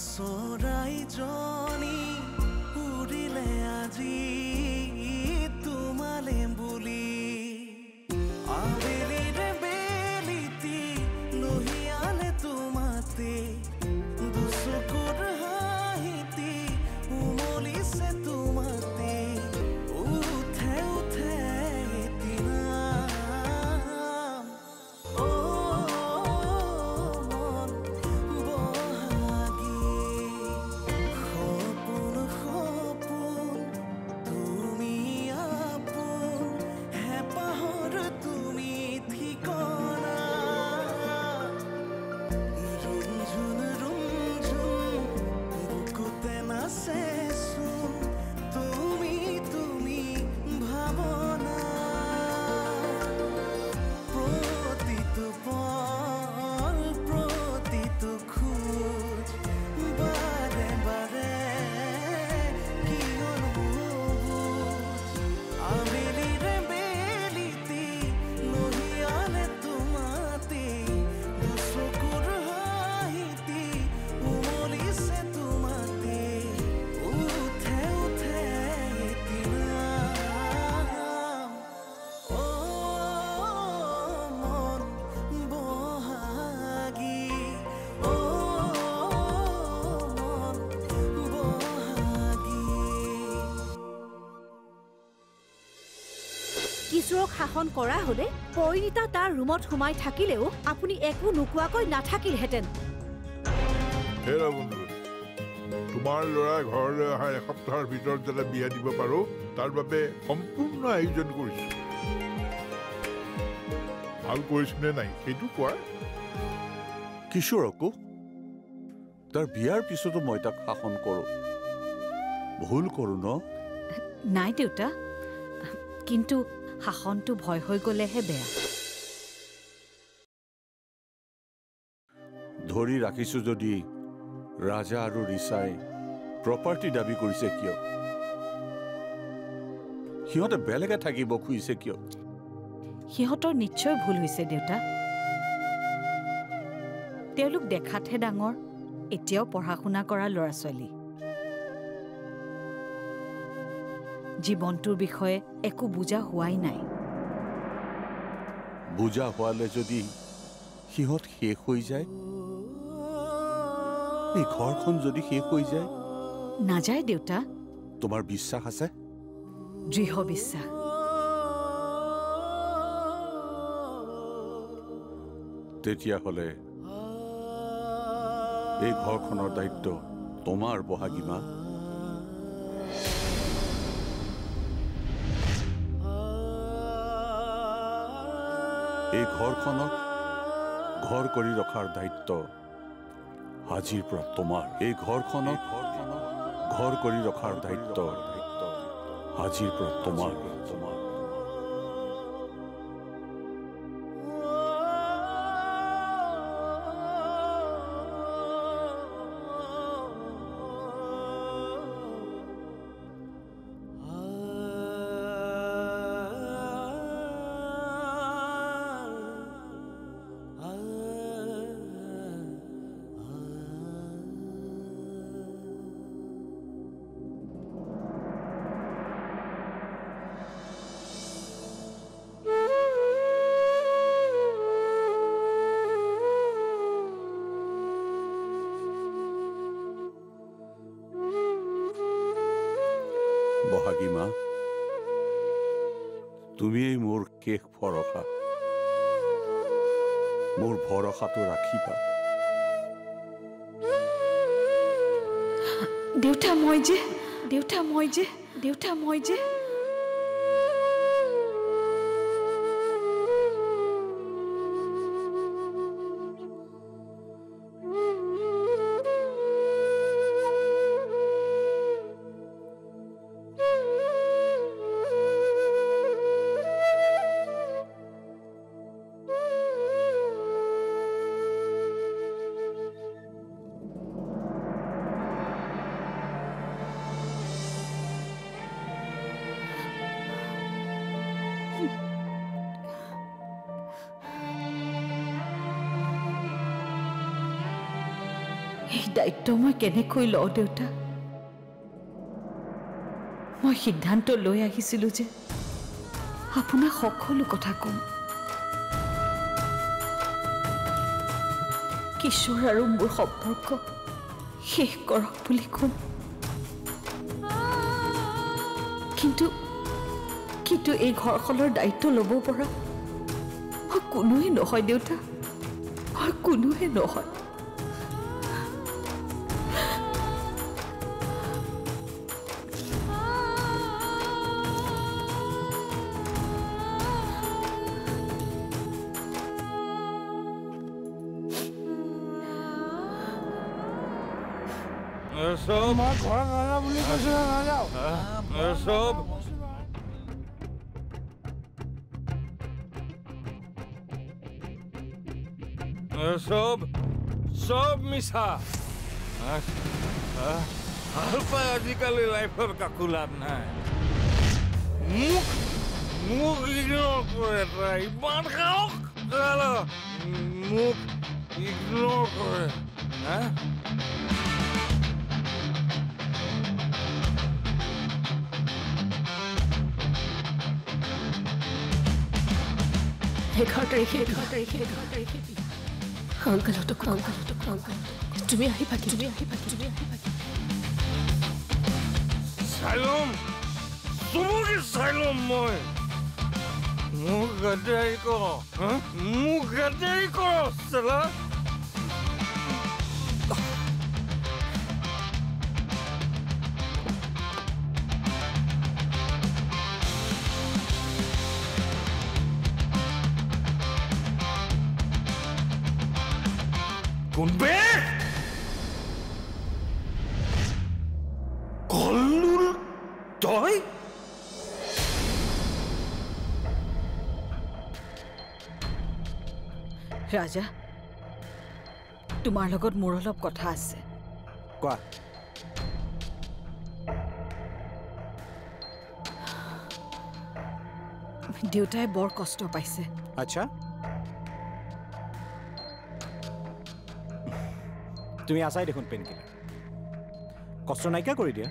চৰাই জনী উৰিলে আজি তোমালে বুলি আবেলিৰে বেলিতি লহিয়ালে তোমাতে দুচকুৰ হাঁহিতি উমলিছে তোমাতে উঠে উঠে এদিনা কিশোৰক শাসন কৰা হলে পৰিণীতা তাৰ ৰুমত সোমাই থাকিলেও আপুনি একো নোকোৱাকৈ নাথাকিলহেঁতেন। হেৰা বন্ধু, তোমাৰ ল'ৰা ঘৰলৈ অহা এসপ্তাহৰ ভিতৰত যাতে বিয়া দিব পাৰো তাৰ বাবে সম্পূৰ্ণ আয়োজন কৰিছো। ভাল কৰিছো নে নাই সেইটো কোৱা। কিশোৰকো তাৰ বিয়াৰ পিছতো মই তাক শাসন কৰো, ভুল কৰো ন? নাই দেউতা, কিন্তু শাসনটো ভয় হৈ গলেহে বেয়া। ধৰি ৰাখিছো যদি ৰাজা আৰু ৰিচাই প্ৰপাৰ্টি দাবী কৰিছে কিয়? সিহঁতে বেলেগে থাকিব খুজিছে কিয়? সিহঁতৰ নিশ্চয় ভুল হৈছে দেউতা। তেওঁলোক দেখাতহে ডাঙৰ, এতিয়াও পঢ়া শুনা কৰা ল'ৰা ছোৱালী। জীৱনটোৰ বিষয়ে একো বুজা হোৱাই নাই। বুজা হোৱালে যদি সিহঁত শেষ হৈ যায়, এই ঘৰখন যদি শেষ হৈ যায়? নাযায় দেউতা। তোমাৰ বিশ্বাস আছে? দৃঢ় বিশ্বাস। তেতিয়াহ'লে এই ঘৰখনৰ দায়িত্ব তোমাৰ, বহাগী মা। এই ঘৰখনক ঘৰ কৰি ৰখাৰ দায়িত্ব আজিৰ পৰা তোমাৰ। এই ঘৰখনক ঘৰ কৰি ৰখাৰ দায়িত্ব আজিৰ পৰা তোমাৰ। বহাগী মা, তুমিয়েই মোৰ শেষ ভৰসা। মোৰ ভৰসাটো ৰাখিবা। দেউতা মই যে এই দায়িত্ব মই কেনেকৈ লওঁ দেউতা? মই সিদ্ধান্ত লৈ আহিছিলোঁ যে আপোনাক সকলো কথা ক'ম। কিশোৰ আৰু মোৰ সম্পৰ্ক শেষ কৰক বুলি ক'ম। কিন্তু এই ঘৰখনৰ দায়িত্ব ল'ব পৰা কোনোৱে নহয় দেউতা, কোনোৱে নহয়। সব মিছা। আজিকালি লাইফৰ কাকো লাভ নাই। মোক ইগনোৰ কৰে, তাই ইমান খাওক মোক ইগনোৰ কৰে। এঘাৰ তাৰিখে অংকলহঁতক তুমি আহিবা। চাইলম চবকে চাইলম মই। মোক গাদ্দাৰি কৰ চালা। কোনবে কল্লুল তই? ৰাজা, তোমাৰ লগত মোৰ অলপ কথা আছে। কোৱা। দেউতাই বৰ কষ্ট পাইছে। আচ্ছা, তুমি আছাই দেখোন পেইনকিলাৰ। কষ্ট নাইকিয়া কৰি দিয়া।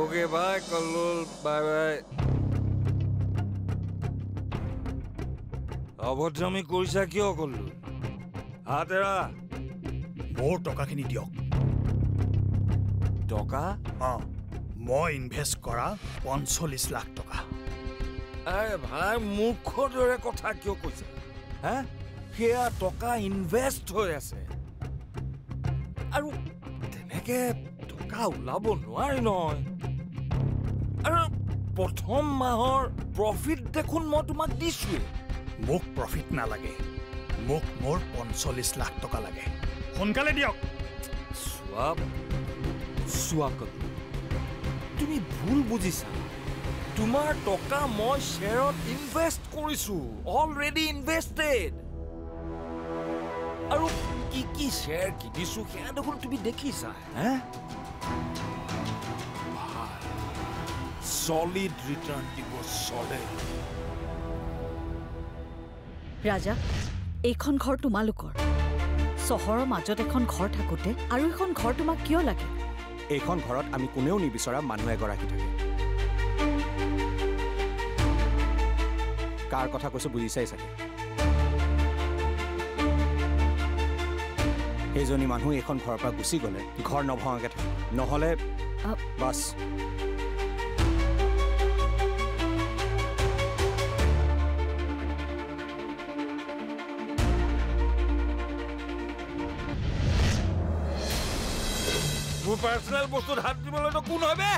Okay bye Kallol, bye bye. অভদ্ৰামি কৰিছা কিয় কল্লুল? হাত এৰা। মোৰ টকাখিনি দিয়ক। টকা? মই ইনভেষ্ট কৰা ৪৫ লাখ টকা। আৰে ভাই, মূৰ্খৰ দৰে কথা কিয় কৈছা? সেয়া টকা ইনভেষ্ট হৈ আছে আৰু তেনেকে টকা ওলাব নোৱাৰি নহয়। আৰু প্ৰথম মাহৰ প্ৰফিট দেখোন মই তোমাক দিছোৱে। মোক প্ৰফিট নালাগে, মোক মোৰ ৪৫ লাখ টকা লাগে। সোনকালে দিয়ক। চোৱা কল্লু, তুমি ভুল বুজিছা। তোমাৰ টকা মই শ্বেয়াৰত ইনভেষ্ট কৰিছো, অলৰেডি ইনভেষ্টেড। আৰু কি শ্বেয়াৰ কিনিছো সেয়া দেখোন তুমি দেখিছা। সলিড ৰিটাৰ্ণ দিব, সলিড। ৰাজা, এইখন ঘৰ তোমালোকৰ। চহৰৰ মাজত এখন ঘৰ থাকোঁতে আৰু এখন ঘৰ তোমাক কিয় লাগে? এইখন ঘৰত আমি কোনেও নিবিচৰা মানুহ এগৰাকী থাকে। কাৰ কথা কৈছো বুজিছাই চাগে। সেইজনী মানুহ এইখন ঘৰৰ পৰা গুচি গ'লে ঘৰ নভঙাকে থাকে, নহ'লে বাছ। মোৰ পাৰ্চনেল বস্তুত হাত দিবলৈতো কোন হবে?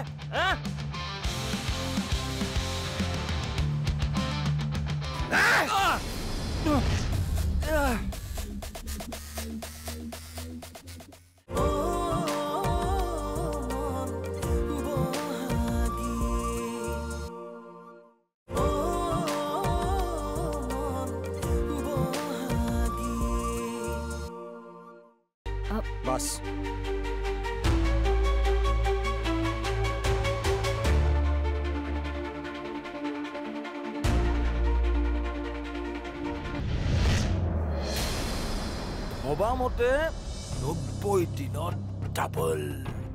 বাছ। ভবা মতে 90 দিনত ডাবল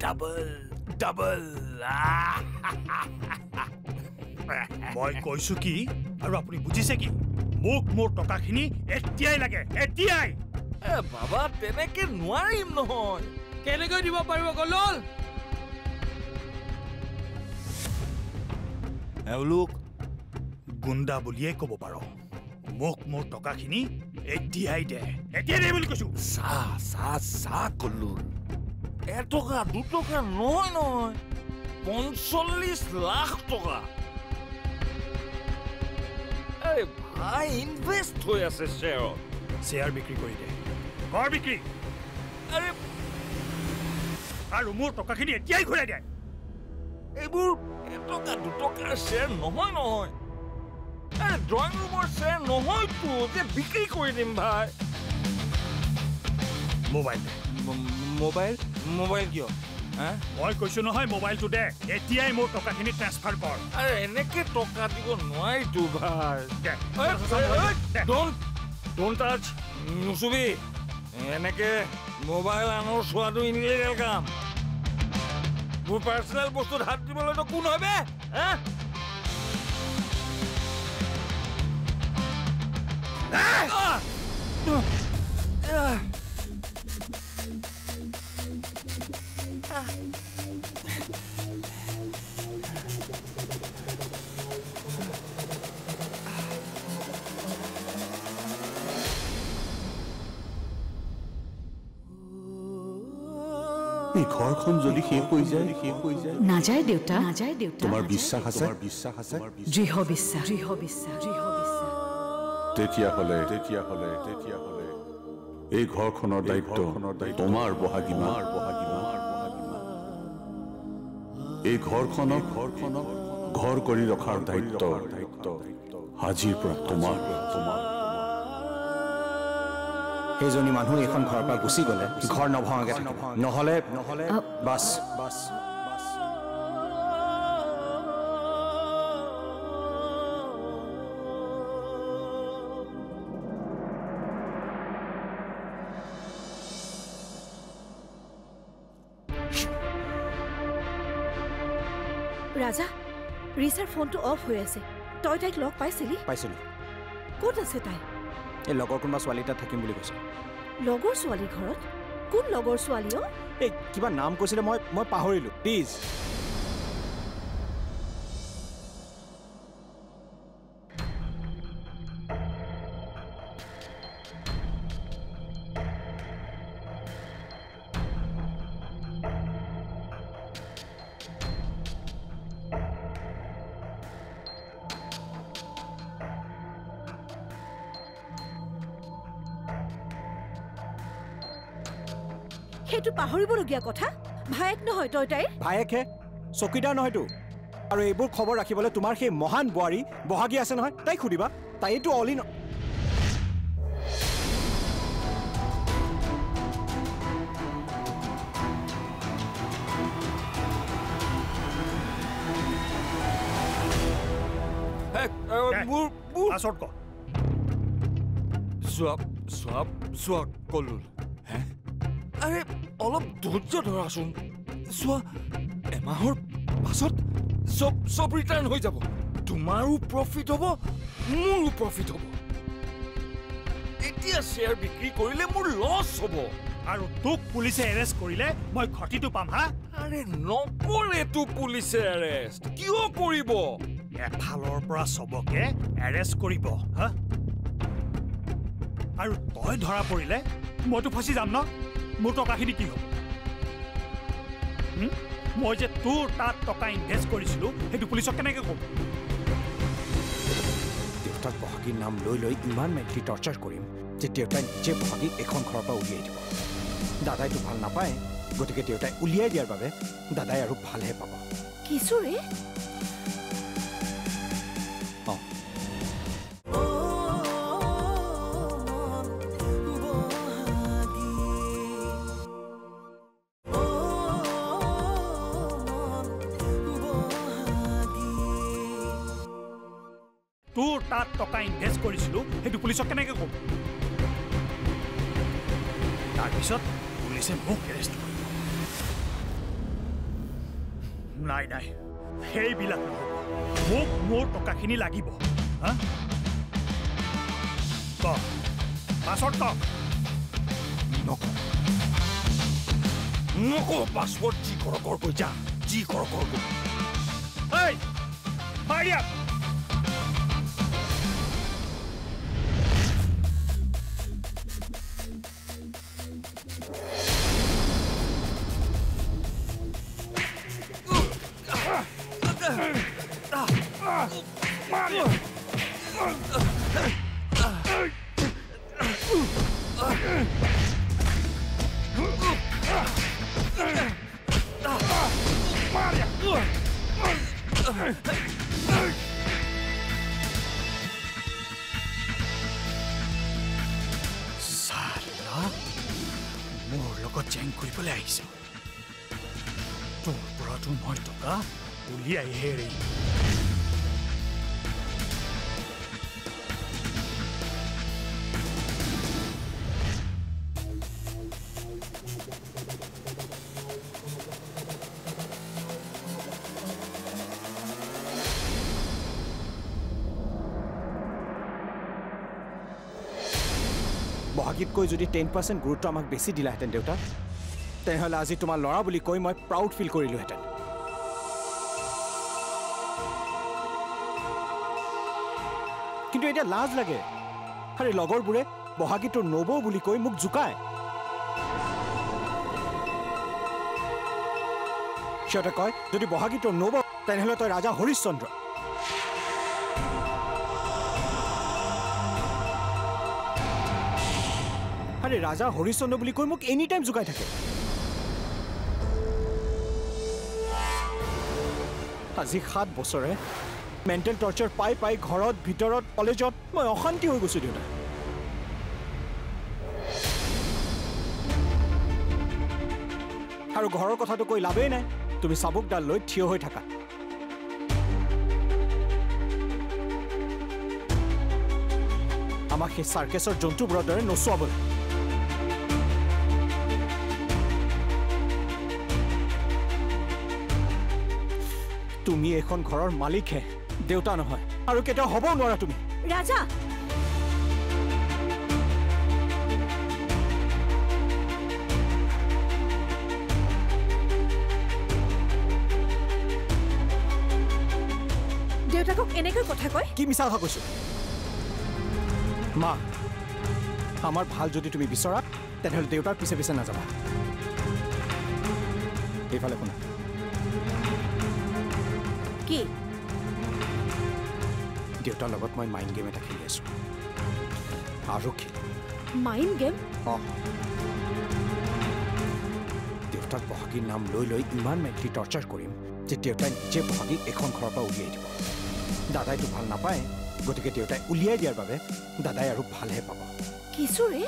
ডাবল ডাবল মই কৈছো কি আৰু আপুনি বুজিছে কি মোক মোৰ টকাখিনি এতিয়াই লাগে এতিয়াই বাবা তেনেকে নোৱাৰিম নহয় কেনেকৈ দিব পাৰিব গলল এওঁলোক গুণ্ডা বুলিয়ে ক'ব পাৰ মোক মোৰ টকাখিনি এতিয়াই দে বুলি কৈছো চা কলুল 1 টকা 2 টকা নহয় 45 লাখ টকা ভাই ইনভেষ্ট হৈ আছে শ্বেয়াৰ বিক্ৰী কৰি দে ঘৰ বিক্ৰী আৰু মোৰ টকাখিনি এতিয়াই ঘূৰাই দে এইবোৰ 1 টকা 2 টকাৰ শ্বেয়াৰ নহয় ড্ৰয়িং ৰুমৰ শ্বেয়াৰ নহয়তো যে বিক্ৰী কৰি দিম ভাই মোবাইল কিয় মই কৈছো নহয় মোবাইলটো দে এতিয়াই মোৰ টকাখিনি ট্ৰান্সফাৰ কৰ এনেকে টকা দিব নোৱাৰিতো ভাই ডোন্ট টাচ নুচুবি এনেকে মোবাইল আনৰ চোৱাটো ইনলিগেল কাম মোৰ পাৰ্চনেল বস্তুত হাত দিবলৈতো কোন হবে এই ঘৰখন যদি শেষ হৈ যায় নাযায় দেউতা তোমাৰ বিশ্বাস আছে দৃঢ় বিশ্বাস তেতিয়াহ'লে এই ঘৰখনৰ দায়িত্ব তোমাৰ বহাগীমা এই ঘৰখনক ঘৰ কৰি ৰখাৰ দায়িত্ব আজিৰ পৰা তোমাৰ সেইজনী মানুহ এইখন ঘৰৰ পৰা গুচি গ'লে ঘৰ নভঙাকে থাকিব নহ'লে বাছ ৰাজা ৰিচাৰ ফোনটো অফ হৈ আছে তই তাইক লগ পাইছিলি পাইছিলোঁ ক'ত আছে তাই এই লগৰ কোনোবা ছোৱালী এটা থাকিম বুলি কৈছে লগৰ ছোৱালীৰ ঘৰত কোন লগৰ ছোৱালী এই কিবা নাম কৈছিলে মই পাহৰিলোঁ প্লিজ সেইটো পাহৰিবলগীয়া কথা ভায়েক নহয় তই তাইৰ ভায়েকহে চকীদাৰ নহয়তো আৰু এইবোৰ খবৰ ৰাখিবলৈ তোমাৰ সেই মহান বোৱাৰী বহাগী আছে নহয় তাইক সুধিবা তাইতো অলি কলুল আৰে অলপ ধৈৰ্য ধৰাচোন চোৱা এমাহৰ পাছত চব ৰিটাৰ্ণ হৈ যাব তোমাৰো প্ৰফিট হ'ব মোৰো প্ৰফিট হ'ব এতিয়া শ্বেয়াৰ বিক্ৰী কৰিলে মোৰ লছ হ'ব আৰু তোক পুলিচে এৰেষ্ট কৰিলে মই ঘটিটো পাম হা আৰে নকৰেতো পুলিচে এৰেষ্ট কিয় কৰিব এফালৰ পৰা চবকে এৰেষ্ট কৰিব হা আৰু তই ধৰা পৰিলে মইতো ফচি যাম ন মোৰ টকাখিনি কি হ'ব মই যে তোৰ তাত টকা ইনভেষ্ট কৰিছিলোঁ সেইটো পুলিচক কেনেকৈ ক'ম দেউতাক বহাগীৰ নাম লৈ ইমান মেণ্টেলি টৰ্চাৰ কৰিম যে দেউতাই নিজে বহাগীক এখন ঘৰৰ পৰা উলিয়াই দিব দাদাইতো ভাল নাপায় গতিকে দেউতাই উলিয়াই দিয়াৰ বাবে দাদাই আৰু ভালহে পাব কিশোৰে তোৰ তাত টকা ইনভেষ্ট কৰিছিলোঁ সেইটো পুলিচক কেনেকৈ ক'ম তাৰপিছত পুলিচে মোক এৰেষ্ট কৰিব নাই নাই সেইবিলাক নহ'ব মোক মোৰ টকাখিনি লাগিব হা ক পাছত ক নকওঁ পাছপৰ্ট যি কৰ কৈ যা যি কৰ এই মাৰি দিয়া মোৰ লগত জেং কৰিবলৈ আহিছ তোৰ পৰাতো মই টকা উলিয়াইহে এৰিম বহাগীতকৈ যদি 10% গুৰুত্ব আমাক বেছি দিলাহেঁতেন দেউতা তেনেহ'লে আজি তোমাৰ ল'ৰা বুলি কৈ মই প্ৰাউড ফিল কৰিলোহেঁতেন কিন্তু এতিয়া লাজ লাগে আৰে লগৰবোৰে বহাগীতৰ নবৌ বুলি কৈ মোক জোকায় সিহঁতে কয় যদি বহাগীতৰ নবৌ তেনেহ'লে তই ৰাজা হৰিশ্চন্দ্ৰ আৰে ৰাজা হৰিশ্চন্দ্ৰ বুলি কৈ মোক এনি টাইম জুকাই থাকে আজি 7 বছৰে মেণ্টেল টৰ্চাৰ পাই পাই ঘৰত ভিতৰত কলেজত মই অশান্তি হৈ গৈছো দেউতা আৰু ঘৰৰ কথাটো কৈ লাভেই নাই তুমি চাবুকডাল লৈ থিয় হৈ থাকা আমাক সেই চাৰ্কেছৰ জন্তুবোৰৰ দৰে নচুৱাবলৈ তুমি এখন ঘৰৰ মালিকহে দেউতা নহয় আৰু কেতিয়াও হ'ব নোৱাৰা তুমি ৰাজা দেউতাকক এনেকৈ কথা কয় কি মিছা কথা কৈছো মা আমাৰ ভাল যদি তুমি বিচৰা তেনেহ'লে দেউতাৰ পিছে পিছে নাযাবা এইফালে শুনা কি দেউতাৰ লগত মই মাইণ্ড গেম এটা খেলি আছো আৰু খেল মাইণ্ড গেম দেউতাক বহাগীৰ নাম লৈ লৈ ইমান মেণ্টেলি টৰ্চাৰ কৰিম যে দেউতাই নিজে বহাগীক এখন ঘৰৰ পৰা উলিয়াই দিব দাদাইতো ভাল নাপায় গতিকে দেউতাই উলিয়াই দিয়াৰ বাবে দাদাই আৰু ভালহে পাব কিশোৰে